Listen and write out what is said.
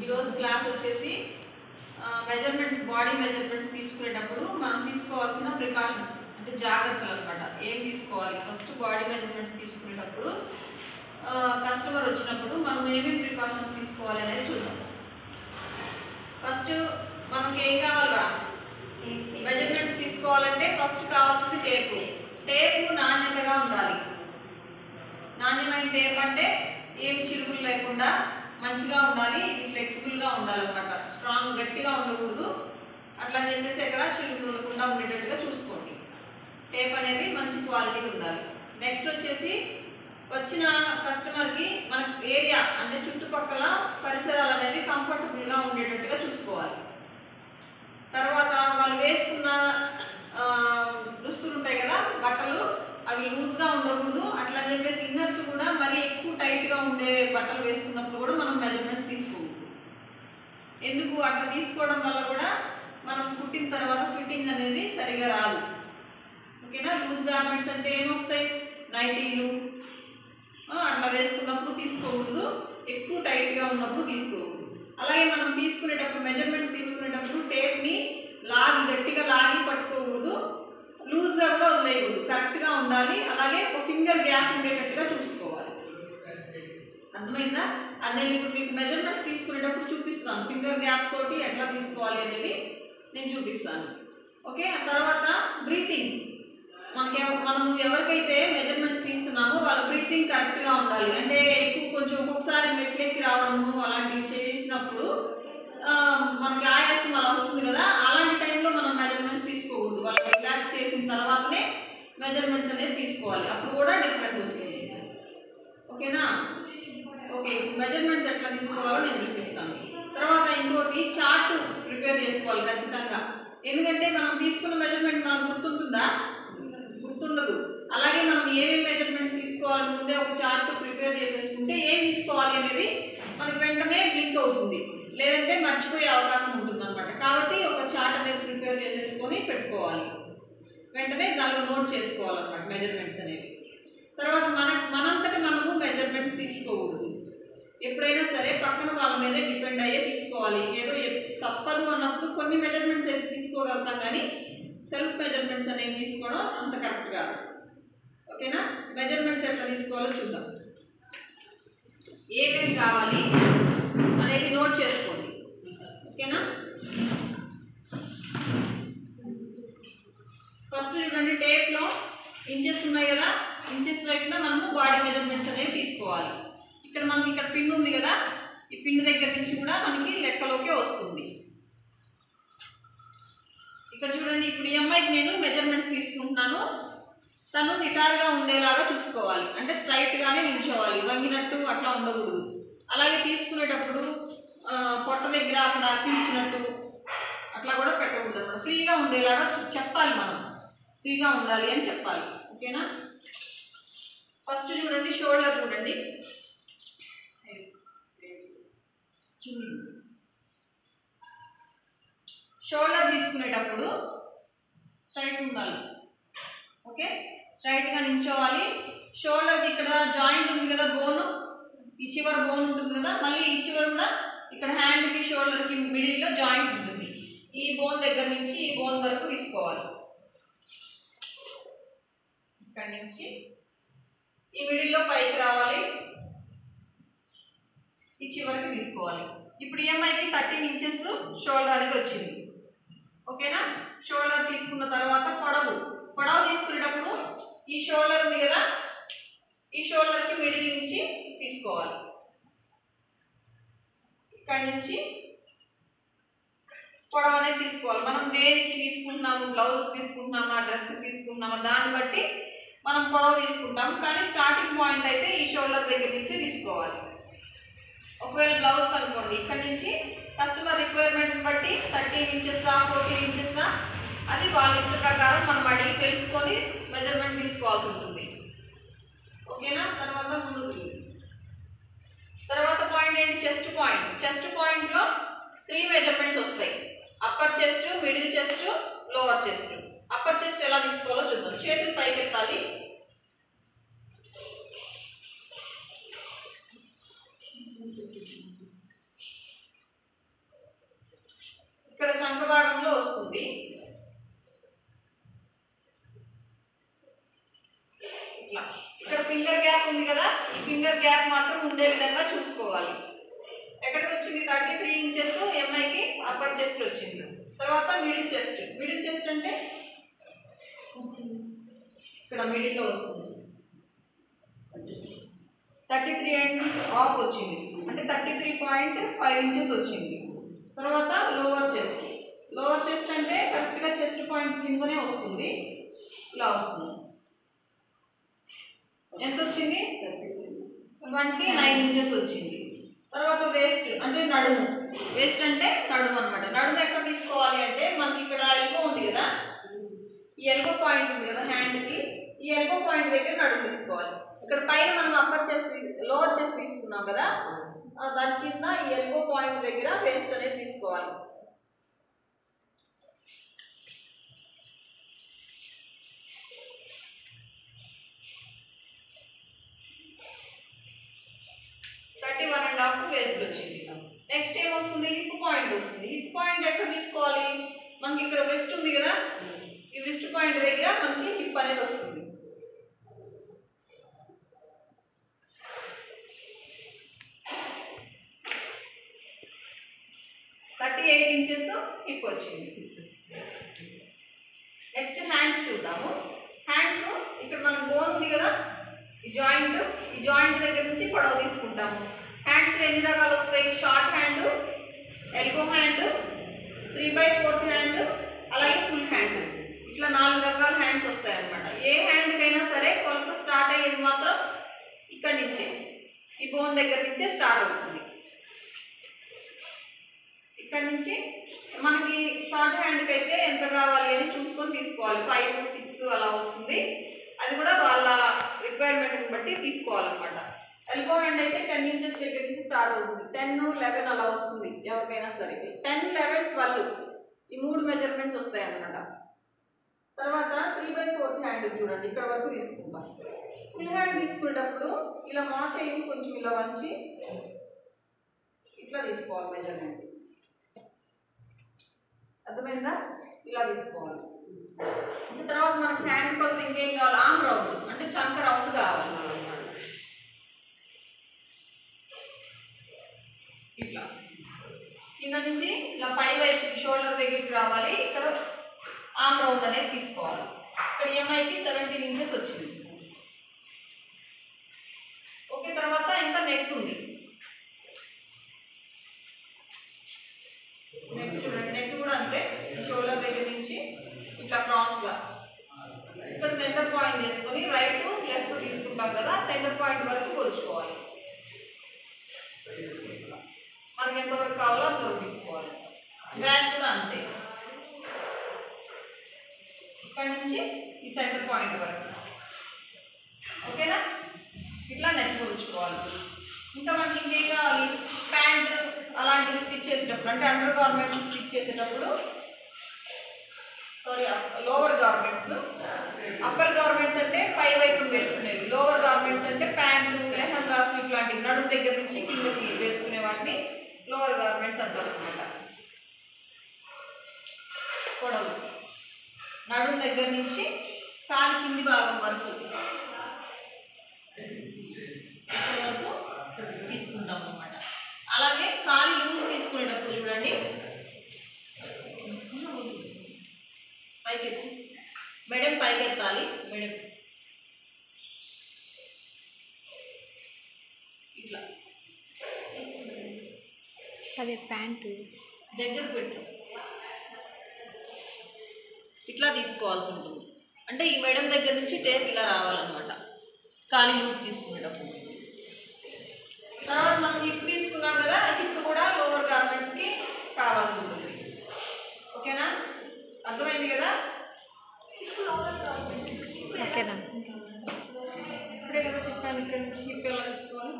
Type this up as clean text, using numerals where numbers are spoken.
ఈరోజు క్లాస్ వచ్చేసి measurements, body measurements తీసుకునేటప్పుడు మనం తీసుకోవాల్సిన ప్రికాషన్స్ అంటే జాగ్రత్తలు అనమాట. ఏం తీసుకోవాలి? ఫస్ట్ బాడీ మెజర్మెంట్స్ తీసుకునేటప్పుడు కస్టమర్ వచ్చినప్పుడు మనం ఏమేమి ప్రికాషన్స్ తీసుకోవాలి అనేది చూద్దాం. ఫస్ట్ మనకి ఏం కావాలిరా? మెజర్మెంట్స్ తీసుకోవాలంటే ఫస్ట్ కావాల్సింది టేపు. టేపు నాణ్యతగా ఉండాలి. నాణ్యమైన టేప్ అంటే ఏమి చిరుగులు లేకుండా మంచిగా ఉండాలి. ఇది ఫ్లెక్సిబుల్గా ఉండాలన్నమాట. స్ట్రాంగ్ గట్టిగా ఉండకూడదు. అట్లా చెప్పేసి ఎక్కడ చిరుగులు ఉండకుండా ఉండేటట్టుగా చూసుకోండి. టేప్ అనేది మంచి క్వాలిటీ ఉండాలి. నెక్స్ట్ వచ్చేసి వచ్చిన కస్టమర్కి మన ఏరియా అంటే చుట్టుపక్కల పరిసరాలు అనేవి కంఫర్టబుల్గా ఉండేటట్టుగా చూసుకోవాలి. తర్వాత వాళ్ళు వేసుకున్న దుస్తులు ఉంటాయి కదా, బట్టలు, అవి లూజ్గా ఉండకూడదు. అట్లా చెప్పేసి ఇన్నర్స్ కూడా మరీ ఎక్కువ టైట్గా ఉండే బట్టలు వేసుకున్నప్పుడు కూడా మనం మెజర్మెంట్స్ తీసుకోకూడదు. ఎందుకు అట్లా తీసుకోవడం వల్ల కూడా మనం కుట్టిన తర్వాత ఫిట్టింగ్ అనేది సరిగా రాదు. ఓకేనా? లూజ్ గార్మెంట్స్ అంటే ఏమొస్తాయి? నైటీలు అట్లా వేసుకున్నప్పుడు తీసుకోకూడదు. ఎక్కువ టైట్గా ఉన్నప్పుడు తీసుకోకూడదు. అలాగే మనం తీసుకునేటప్పుడు మెజర్మెంట్స్ తీసుకునేటప్పుడు టేప్ని గట్టిగా లాగి పట్టుకోకూడదు. లూజ్గా కూడా వదిలేయకూడదు. కరెక్ట్గా ఉండాలి. అలాగే ఒక ఫింగర్ గ్యాప్ ఉండేటట్టుగా చూసుకోవాలి. అర్థమైందా? అది నేను ఇప్పుడు మీకు మెజర్మెంట్స్ తీసుకునేటప్పుడు చూపిస్తాను. ఫింగర్ గ్యాప్ తోటి ఎట్లా తీసుకోవాలి అనేది నేను చూపిస్తాను. ఓకే? ఆ తర్వాత బ్రీతింగ్. మనం ఎవరికైతే మెజర్మెంట్స్ తీస్తున్నామో వాళ్ళ బ్రీతింగ్ కరెక్ట్గా ఉండాలి. అంటే కొంచెం ఒక్కొక్కసారి మెట్లెక్కి రావడము అలాంటివి చేసినప్పుడు మనకి ఆయాసం అలా వస్తుంది కదా, అలాంటి టైంలో మనం మెజర్మెంట్స్ తీసుకోకూడదు. వాళ్ళకి రిలాక్స్ చేసిన తర్వాతనే మెజర్మెంట్స్ అనేది తీసుకోవాలి. అప్పుడు కూడా డిఫరెన్స్ వస్తుంది. ఓకేనా? ఓకే, మెజర్మెంట్స్ ఎట్లా తీసుకోవాలో నేను చూపిస్తాను. తర్వాత ఇంకోటి చార్ట్ ప్రిపేర్ చేసుకోవాలి ఖచ్చితంగా. ఎందుకంటే మనం తీసుకున్న మెజర్మెంట్ మనకు గుర్తుంటుందా? గుర్తుండదు. అలాగే మనం ఏమేమి మెజర్మెంట్స్ తీసుకోవాలని ముందే ఒక చార్ట్ ప్రిపేర్ చేసేసుకుంటే ఏం తీసుకోవాలి అనేది మనకు వెంటనే లింక్ అవుతుంది. లేదంటే మర్చిపోయే అవకాశం ఉంటుంది అనమాట. కాబట్టి ఒక చార్ట్ అనేది ప్రిపేర్ చేసేసుకొని పెట్టుకోవాలి. వెంటనే దానిలో నోట్ చేసుకోవాలన్నమాట మెజర్మెంట్స్ అనేవి. తర్వాత మనంతటి మనము మెజర్మెంట్స్ తీసుకోకూడదు. ఎప్పుడైనా సరే పక్కన వాళ్ళ మీదే డిపెండ్ అయ్యే తీసుకోవాలి. ఏదో తప్పదు అన్నప్పుడు కొన్ని మెజర్మెంట్స్ అయితే తీసుకోగలుగుతాం, కానీ సెల్ఫ్ మెజర్మెంట్స్ అనేవి తీసుకోవడం అంత కరెక్ట్ కాదు. ఓకేనా? మెజర్మెంట్స్ ఎట్లా తీసుకోవాలో చూద్దాం. ఏమేమి కావాలి అనేది నోట్ చేసుకోండి. ఓకేనా? ఫస్ట్ చూడండి, టేప్లో ఇంచెస్ ఉన్నాయి కదా, ఇంచెస్ వైపున మనము బాడీ మెజర్మెంట్స్ అనేవి తీసుకోవాలి. మనకి ఇక్కడ పిన్ ఉంది కదా, ఈ పిన్ దగ్గర నుంచి కూడా మనకి లెక్కలోకే వస్తుంది. ఇక్కడ చూడండి, ఇప్పుడు ఈ అమ్మాయికి నేను మెజర్మెంట్స్ తీసుకుంటున్నాను. తను నిటారుగా ఉండేలాగా చూసుకోవాలి. అంటే స్ట్రైట్గానే నిల్చోవాలి, వంగినట్టు అట్లా ఉండకూడదు. అలాగే తీసుకునేటప్పుడు పొట్ట దగ్గర అక్కడ అతికించినట్టు అట్లా కూడా పెట్టకూడదు అన్నమాట. ఫ్రీగా ఉండేలాగా చెప్పాలి. మనం ఫ్రీగా ఉండాలి అని చెప్పాలి. ఓకేనా? ఫస్ట్ చూడండి, షోల్డర్ చూడండి. షోల్డర్ తీసుకునేటప్పుడు స్ట్రైట్ ఉండాలి. ఓకే? స్ట్రైట్గా నిల్చోవాలి. షోల్డర్కి ఇక్కడ జాయింట్ ఉంది కదా, బోన్, ఈ చివరి బోన్ ఉంటుంది కదా, మళ్ళీ ఈ చివరి కూడా ఇక్కడ హ్యాండ్కి షోల్డర్కి మిడిల్లో జాయింట్ ఉంటుంది. ఈ బోన్ దగ్గర నుంచి ఈ బోన్ వరకు తీసుకోవాలి. ఇక్కడి నుంచి ఈ మిడిల్లో పైకి రావాలి, ఈ చివరికి తీసుకోవాలి. ఇప్పుడు ఈఎంఐకి 13 ఇంచెస్ షోల్డర్ అనేది వచ్చింది. ఓకేనా? షోల్డర్ తీసుకున్న తర్వాత పొడవు తీసుకునేటప్పుడు ఈ షోల్డర్ ఉంది కదా, ఈ షోల్డర్కి మిడిల్ నుంచి తీసుకోవాలి. ఇక్కడి నుంచి పొడవు అనేది తీసుకోవాలి. మనం దేనికి తీసుకుంటున్నాము, బ్లౌజ్ తీసుకుంటున్నామా, డ్రెస్ తీసుకుంటున్నామా, దాన్ని బట్టి మనం పొడవు తీసుకుంటాము. కానీ స్టార్టింగ్ పాయింట్ అయితే ఈ షోల్డర్ దగ్గర నుంచి తీసుకోవాలి. ఒకవేళ బ్లౌజ్ కనుక్కోండి, ఇక్కడ నుంచి కస్టమర్ రిక్వైర్మెంట్ని బట్టి 13 ఇంచెసా 14 ఇంచెసా అది వాళ్ళ ఇష్ట ప్రకారం మనం అడిగి తెలుసుకొని మెజర్మెంట్ తీసుకోవాల్సి ఉంటుంది. ఓకేనా? తర్వాత పాయింట్ ఏంటి? Chest point. చెస్ట్ పాయింట్లో 3 మెజర్మెంట్స్ వస్తాయి. Upper chest, middle chest, lower chest. Upper chest ఎలా తీసుకోవాలో చూద్దాం. చేతులు పైకి ఎత్తాలి. ఇంచెస్ ఎంఐకి అప్పర్ చెస్ట్ వచ్చింది. తర్వాత మిడిల్ చెస్ట్ అంటే ఇక్కడ మిడిల్లో వస్తుంది 33.5 వచ్చింది, అంటే 33.5 ఇంచెస్ వచ్చింది. తర్వాత లోవర్ చెస్ట్ అంటే కరెక్ట్గా చెస్ట్ పాయింట్ కిందనే వస్తుంది, ఇలా వస్తుంది. ఎంత వచ్చింది? 29 ఇంచెస్ వచ్చింది. తర్వాత వేస్ట్ అంటే నడుము అనమాట. నడుము ఎక్కడ తీసుకోవాలి అంటే మనకి ఇక్కడ ఎల్బో ఉంది కదా, ఈ ఎల్బో పాయింట్ ఉంది కదా హ్యాండ్కి, ఈ ఎల్బో పాయింట్ దగ్గర నడుము తీసుకోవాలి. ఇక్కడ పైన మనం అప్పర్ చెస్ట్ లోవర్ చెస్ట్ తీసుకున్నాం కదా, దాని కింద ఈ ఎల్బో పాయింట్ దగ్గర వేస్ట్ అనేది తీసుకోవాలి. వేస్ట్ వచ్చింది. నెక్స్ట్ ఏమొస్తుంది? హిప్ పాయింట్ వస్తుంది. హిప్ పాయింట్ ఎక్కడ తీసుకోవాలి? మనకి ఇక్కడ వెస్ట్ ఉంది కదా, ఈ వెస్ట్ పాయింట్ దగ్గర మనకి హిప్ అనేది వస్తుంది. ఇంచెస్ హిప్ వచ్చింది. నెక్స్ట్ హ్యాండ్స్ చూద్దాము. హ్యాండ్స్ ఇక్కడ మనకు బోన్ ఉంది కదా, ఈ జాయింట్ దగ్గర నుంచి పొడవు తీసుకుంటాము. హ్యాండ్స్లో ఎన్ని రకాలు వస్తాయి? Short hand, elbow hand, 3/4 hand, అలాగే ఫుల్ హ్యాండ్. ఇట్లా 4 రకాల హ్యాండ్స్ వస్తాయి అన్నమాట. ఏ హ్యాండ్కైనా సరే కొలత స్టార్ట్ అయ్యేది మాత్రం ఇక్కడ నుంచే, ఈ బోన్ దగ్గర నుంచే స్టార్ట్ అవుతుంది. ఇక్కడ నుంచి మనకి షార్ట్ హ్యాండ్కి అయితే ఎంత కావాలి అని చూసుకొని తీసుకోవాలి. 5, 6 అలా వస్తుంది. అది కూడా వాళ్ళ రిక్వైర్మెంట్ని బట్టి తీసుకోవాలన్నమాట. ఎల్బో హ్యాండ్ అయితే 10 ఇంచెస్ దగ్గర నుంచి స్టార్ట్ అవుతుంది. 10, 11 అలా వస్తుంది ఎవరికైనా సరే. 10, 11, 12 ఈ 3 మెజర్మెంట్స్ వస్తాయి అన్నమాట. తర్వాత 3/4 హ్యాండ్ చూడండి, ఇక్కడ వరకు తీసుకుంటాం. ఫుల్ హ్యాండ్ తీసుకునేటప్పుడు ఇలా చేయి కొంచెం ఇలా వంచి ఇట్లా తీసుకోవాలి మెజర్మెంట్. అర్థమైందా? ఇలా తీసుకోవాలి. తర్వాత మనకి హ్యాండ్ కొలత ఇంకేం కావాలి? ఆర్మ్ రౌండ్ అంటే చంక రౌండ్ కావాలి. ఇట్లా కింద నుంచి ఇలా పై వైపు షోల్డర్ దగ్గరికి రావాలి. ఇక్కడ ఆర్మ్ రౌండ్ అనేది తీసుకోవాలి. ఇక్కడ ఎంఐకి 17 ఇంచెస్ వచ్చింది. ఓకే, తర్వాత ఇంకా నెక్ ఉంది. నెక్ చూడండి, నెక్ కూడా అంతే. షోల్డర్ దగ్గర నుంచి ఇట్లా క్రాస్గా ఇక్కడ సెంటర్ పాయింట్ చేసుకొని రైట్ లెఫ్ట్ తీసుకుంటాం కదా, సెంటర్ పాయింట్ వరకు కొలుచుకోవాలి. మనకి ఎంతవరకు కావాలో అంతవరకు తీసుకోవాలి. బ్యాక్ కూడా అంతే, ఇక్కడ నుంచి ఈ సెంటర్ పాయింట్ వరకు. ఓకేనా? ఇట్లా నెక్ కొలుచుకోవాలి. ఇంకా మనకి ఇంకేం కావాలి? ప్యాంట్ అలాంటివి స్టిచ్ చేసేటప్పుడు, అంటే అండర్ గార్మెంట్స్ స్టిచ్ చేసేటప్పుడు, లోవర్ గార్మెంట్స్, అప్పర్ గార్మెంట్స్ అంటే పై వైపు వేసుకునేవి, లోవర్ గార్మెంట్స్ అంటే ప్యాంటు, లెహంగాస్ ఇట్లాంటివి నడుము దగ్గర నుంచి కిందకి వేసుకునే వాటిని లోవర్ గార్మెంట్స్ అంటారు అనమాట. పొడవు నడుము దగ్గర నుంచి కాలి కింది భాగం వరకు తీసుకుంటాం అన్నమాట. అలాగే కాలి లూజ్ తీసుకునేటప్పుడు చూడండి, పైకి మెడల్ పైకి ఎత్తాలి. మెడల్ ఇట్లా అదే ప్యాంటు దగ్గర పెట్టు ఇట్లా తీసుకోవాల్సి ఉంటుంది. అంటే ఈ మెడం దగ్గర నుంచి టేప్ ఇలా రావాలన్నమాట ఖాళీ లూజ్ తీసుకునేటప్పుడు. తర్వాత మనం హిప్ తీసుకున్నాం కదా, హిప్ కూడా లోవర్ గార్మెంట్స్కి కావాల్సి ఉంటుంది. ఓకేనా? అర్థమైంది కదా? ఓకేనా? ఇప్పుడే కదా చెప్పాను ఇక్కడ నుంచి హిప్ ఎలా తీసుకోవాలి.